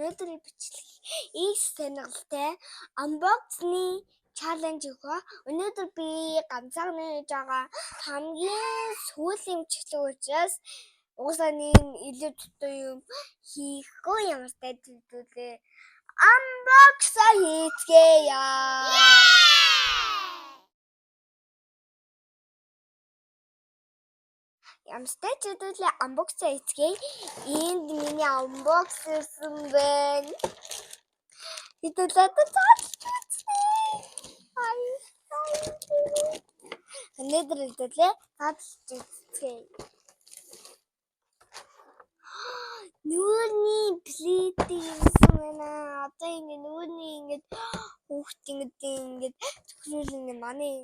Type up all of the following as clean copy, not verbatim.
өнөөдрийн бичлэг их сонирхолтой unboxing challenge өгөө. Өнөөдөр би ганцаараа хийж байгаа хамгийн сүүлийн бичлэг учраас уусаа нэм илүү дутуу юм хийхгүй ямар ч зүйлээ unbox хийцгээе. Ямстай ч зүйлээ unbox хийцгээе. Энд миний unbox хийсэн байна. Хэдүүлээд өнөөдөр хэдүүлээ таалж үзье. Нүрний плит хийсэн байна. Одоо ингэ нүрний ингэ хүүхд ингэ зөвхөн манай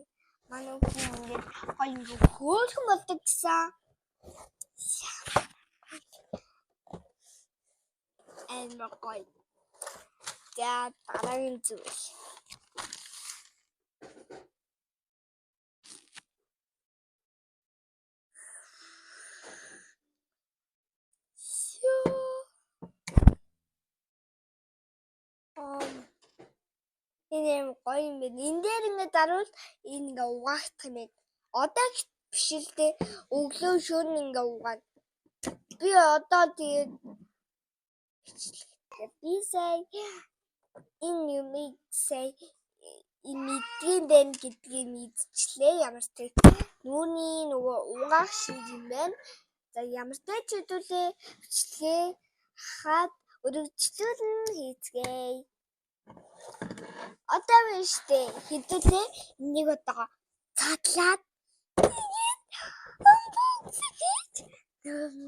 хүүхд ингэ гоё ингэ хөөрхөн болдог гэсэн. Гоё. За дараагийн зүйл. Энэ гоё юм байна. Энэ дээр ингэ дарвал энэ ингэ угаах юм байна. Одоо биш л дээ. Өглөө шөнө ингэ угаана. Би одоо тэгээд би сая энэ юмыг сая мэдгэн байна гэдгийг мэдчихлээ. Ямар ч тийм нүуний нөгөө угаах шиг юм байна. За ямар ч ч хэдүүлээ бичлээ хаад өргөжлөн хийцгээе. Одоо биш дээ. Хэдүүлээ энийг одоо цаадлаад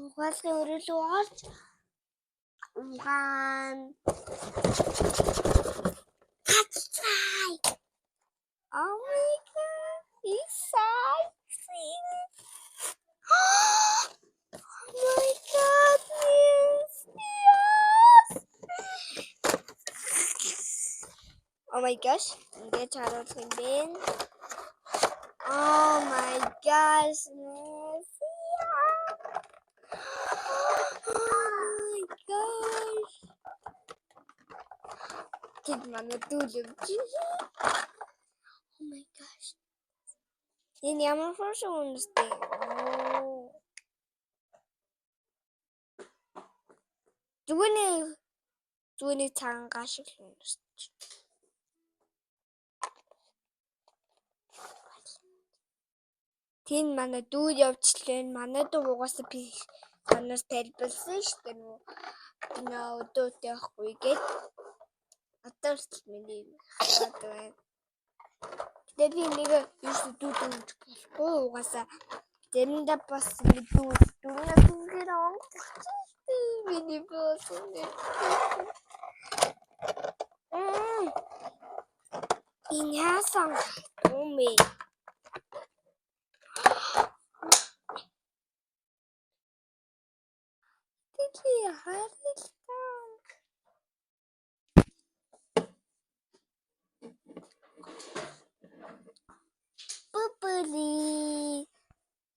угаалгын өрөөлөө орж угаан. Oh my god, it's exciting. Oh my goodness, yes. Oh my gosh, ингээд харуулах юм бэ? Oh my gosh, yes. Oh my gosh. Kid mana dulu. Oh my gosh. Ini ямар форшн үнэстэй. Зүгний цаангаа шиг үнэстэй. Тин манай дүү явчлаа. Манай дүү угаасаа би танаас тайлбарласан шүү дээ. Нөө өдөөтэй явахгүй гээд. Одоо ч миний хаад байна. Тэгээд би нэг юус дүүдэж болохгүй угаасаа дэрэндээ бас дүүнээ түнгээр миний бос үнэ. Иняасан умэ. Тэглээ харилтаа. Пупли.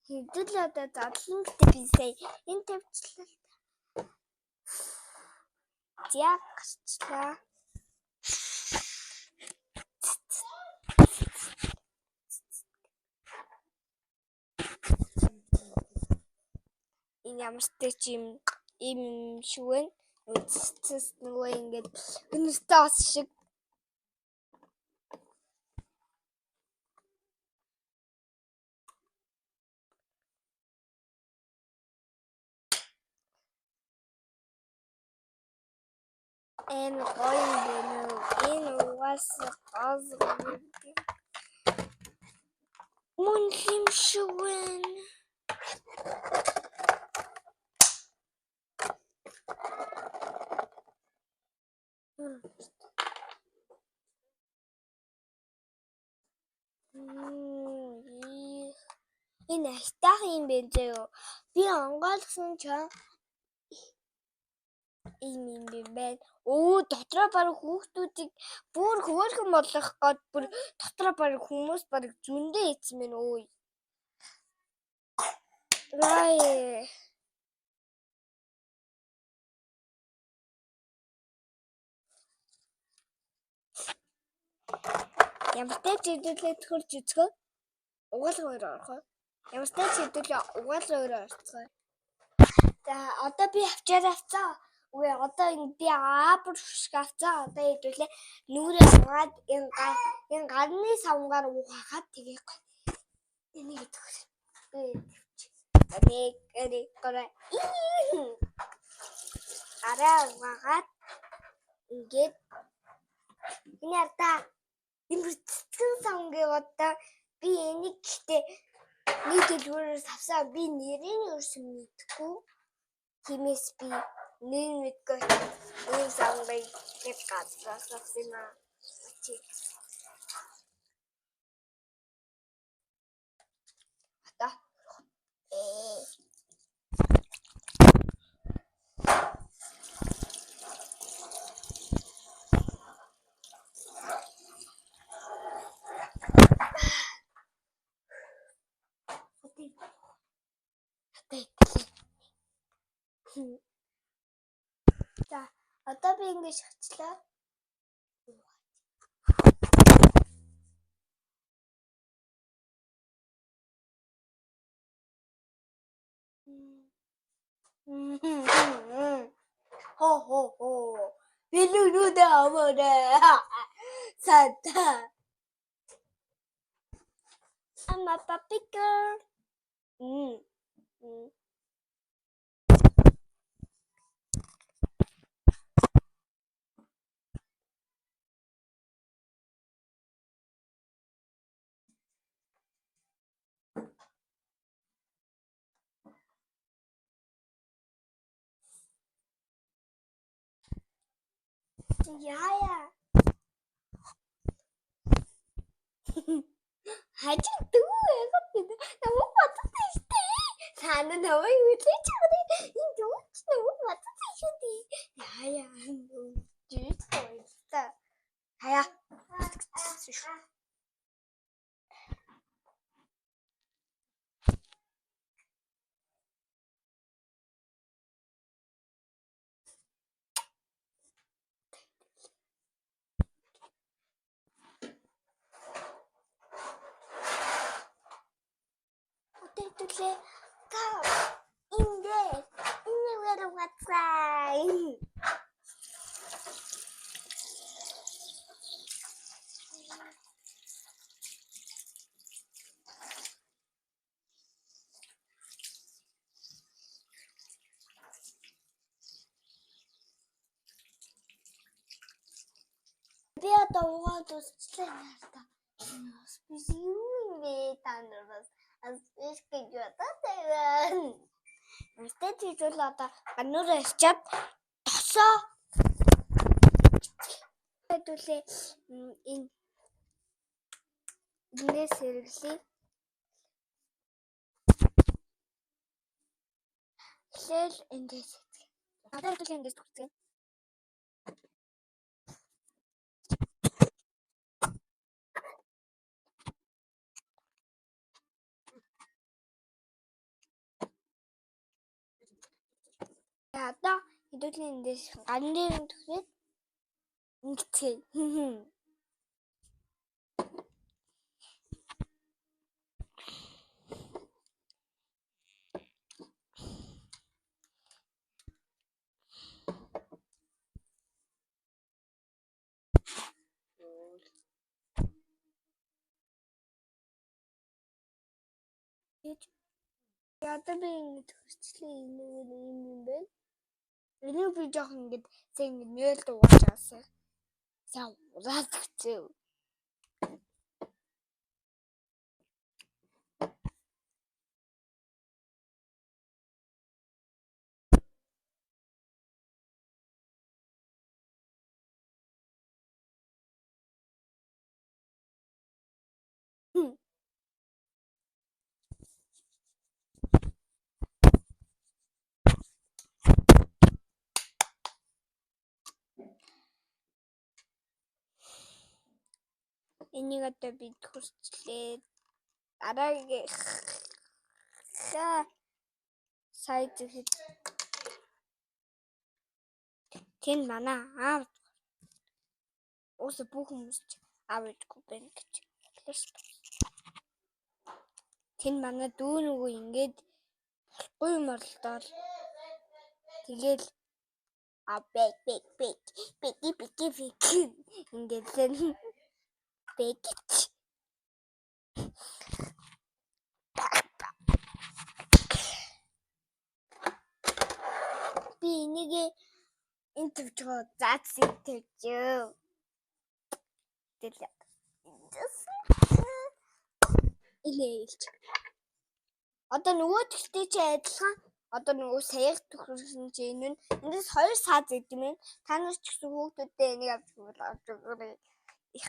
Хэдүүлээ одоо задлан гэдэг би сая энэ тавьчлаа. Яг гарчлаа. Энэ ямар ч юм шиг байна. Үцэс нөгөө ингэж өнөртөө ос шиг. Энэ гоё юм. Энэ угаасаа газ мөн юм шиг байна. Энэ айтах юм бэ зөө. Би онгойлгосон ч ийм байна. Дотроо баг хүүхдүүдийг бүр хөөрхөн болгох гээд бүр дотроо баг хүмүүс баг зөндөө ийцэн байна өө. Рай. Ямар ч хэдүүлээ төрж үзгөө. Угаалгаа өөрөө орох. Ямар ч хэдүүлээ угаалгаа өөрөө орцгоо. За одоо би авчаар авцаа. Үгүй одоо энэ би аапар шиг авцаа. Одоо хэдүүлээ нүрээ угаад энэ гарны савгаар угаагаад тэгээ. Энийг төгс. Би энийг гараа. Араа угаагаад ингээд энэ ардаа энэ цэцгэн савгийн одоо би энийг гэхдээ нэг дэлгүүрээс авсаа би нэрийг өрсөн мэдгүй. Тиймээс би нэг мэдгүй энэ савгыг гэж гадраас авсан юм аа. Одоо за одоо би ингэж шатлаа. Хо. Билүүнүүдэ аваарэ. Сата. I'm a puppy girl. Яа. Хажиг дүү яагаад би намайг баттай штэ. Цаана намайг үлээж чадах. Энэ дүүч намайг баттай штэ. Яа. Жийс тойлта. Хаяа. Тэгэлээ та ингээр вацай. Би одоо угаад усчлаа яста. Би юу вэ танаас аз гэж бодоод Мстэ тийжүүл одоо гануур арчаад тосоо хэдүүлээ энэс хэрэглэе. Хэл эндээс хэвчээ. Одоо хэдүүлээ эндээс төгсгөө. Одоо хэдүүлээ эндээс гарын дээр төгсөөд ингэцгээ. Одоо би ингэ төгсчлээ энэ юм байна. Энийг би жоох ингэж зэн нэл дугаарч авсан. Сайн ураад өгчөө. Энийг одоо би төгсчлээ. Дараагийн сайд ихэд тэнд манай аав уус бүх хүмүүс авахгүй байна гэж хэлсэн шүү дээ. Тэн манай дүү нөгөө ингээд болохгүй юм орлоо. Тэгэл бэг ингээд бэгч би энийг энэ төвчөө заацсан төвчөө. Тэгэл илээлж. Одоо нөгөө төгтөө чи адилхан. Одоо нөгөө саяг төхөрсөн чи энэ нь эндээс 2 саад идэм юм. Та нар ч гэсэн хүүхдүүдтэй энийг авч өгөөрэй. Их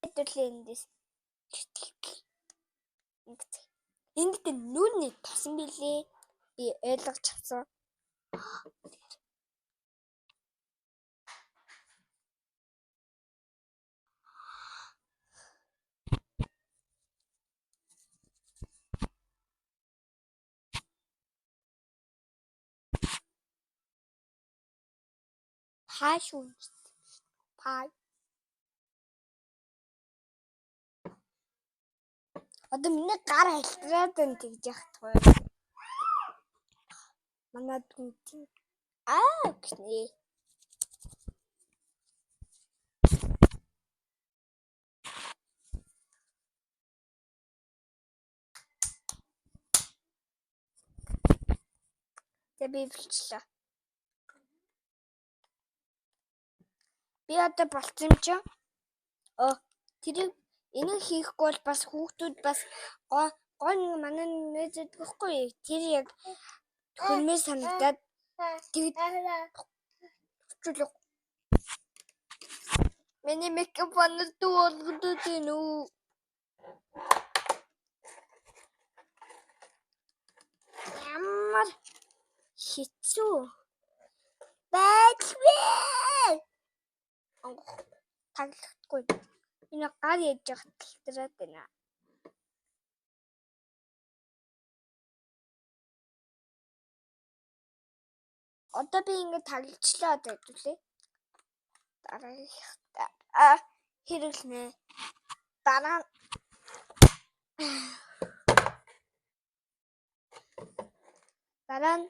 хэдүүлээ эндээс. Ингээд нүуний тосон билээ. Би ойлгож авсан. Хаашгүй. Пай. Одоо миний гар халтраад байна тэгж яхад гоё. Манай дүү гэнэ. Тэ би болчихлоо. Би одоо болцсон юм чи. Тэр энийг хийхгүй бол бас хүүхдүүд бас гоо нэг манай нээдэг гэхгүй. Тэр яг хөрмөө санагдаад тэгээд чулуу. Миний мейкап банер дүү болгодод байна уу? Ямар хэцүү байдлаа. Таглахгүй. Энэ гар яаж яхад талтраад байна. Одоо би ингэ таглалчлаа одоо хэвлээ. Дараагийнхаа хэрэглэнэ. Дараа нь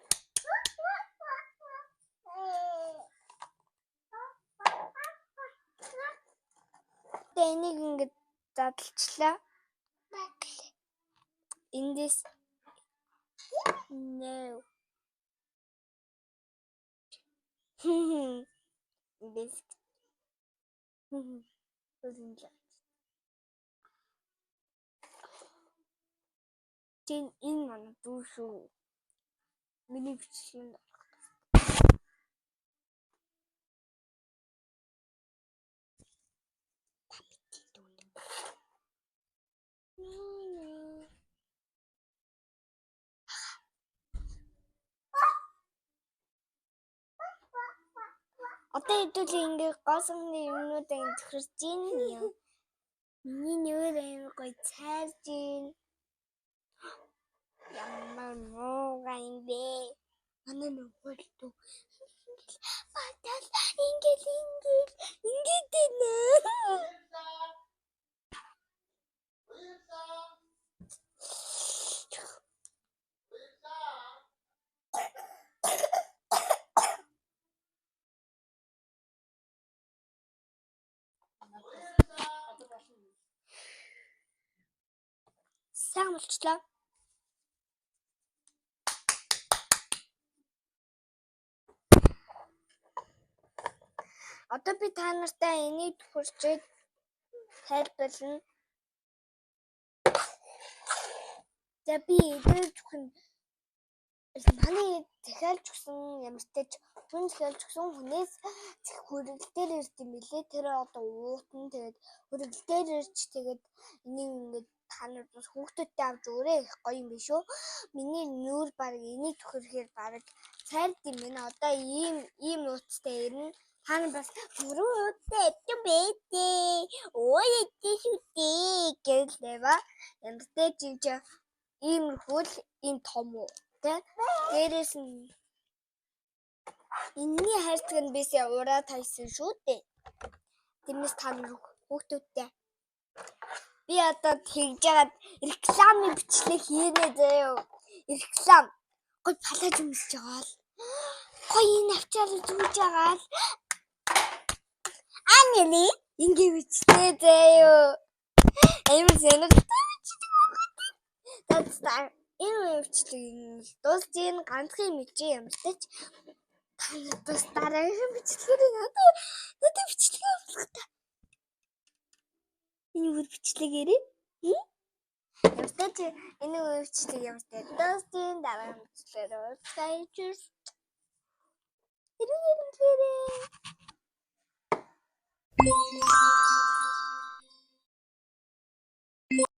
энийг ингэ задлчлаа. Эндээс no. Бис. Тин энэ манай дүү шүү. Миний бичлэн одоо хэдүүлээ ингээ гоосны юмнууд ингэ төхөрж юм. Миний нөр амар гоё цайрж байна. Ямар муугай юм бэ? Манай нөгөө дүү. Батал ингээд байна. Сайн болчлоо. Одоо би та нартай энийг төхөрчээд тайлбарлана. За би эдгэж өгөн манай захиалж өгсөн ямартай ч хүн захиалж өгсөн хүнээс хөргөл дээр ирд юм билээ. Тэр одоо уутан тэгээд хөргөл дээр ирж тэгээд энийг ингээд та нар бас хүүхдүүдтэй авч өөрөө их гоё юм биш үү? Миний нүүр баг энийг төхөрөхээр баг цайрд юм байна. Одоо ийм нууцтай ирнэ. Та нар бас бүрүүтэй юм бэдээ. Өө яа шүү дээ гэж нэва. Ямартай ч юм чи иймэрхүү л ийм том уу? Дээрээс нь энэний хайрцаг нь бисээ ураад хайсан шүү дээ. Тиймээс та нар хүүхдүүдтэй би одоо тэгж яагаад рекламын бичлэг хийнэ заяа. Реклам гой палаж өмсөж байгаа л гой энэ авчаар зүгж байгаа л анили ингэ бичтэй заяа. Амар сонирхолтой бичлэг байна. Энэ бичлэг дуусна ганцхан мэдээ юмтай ч та нар бас дараагийн бичлэгээр надад бичлэг авах та. Энэ үр бичлэгээрээ Ямартай чи энэ үйлчлэг ямартай дуустын дараа бичлэгээр уулзъя.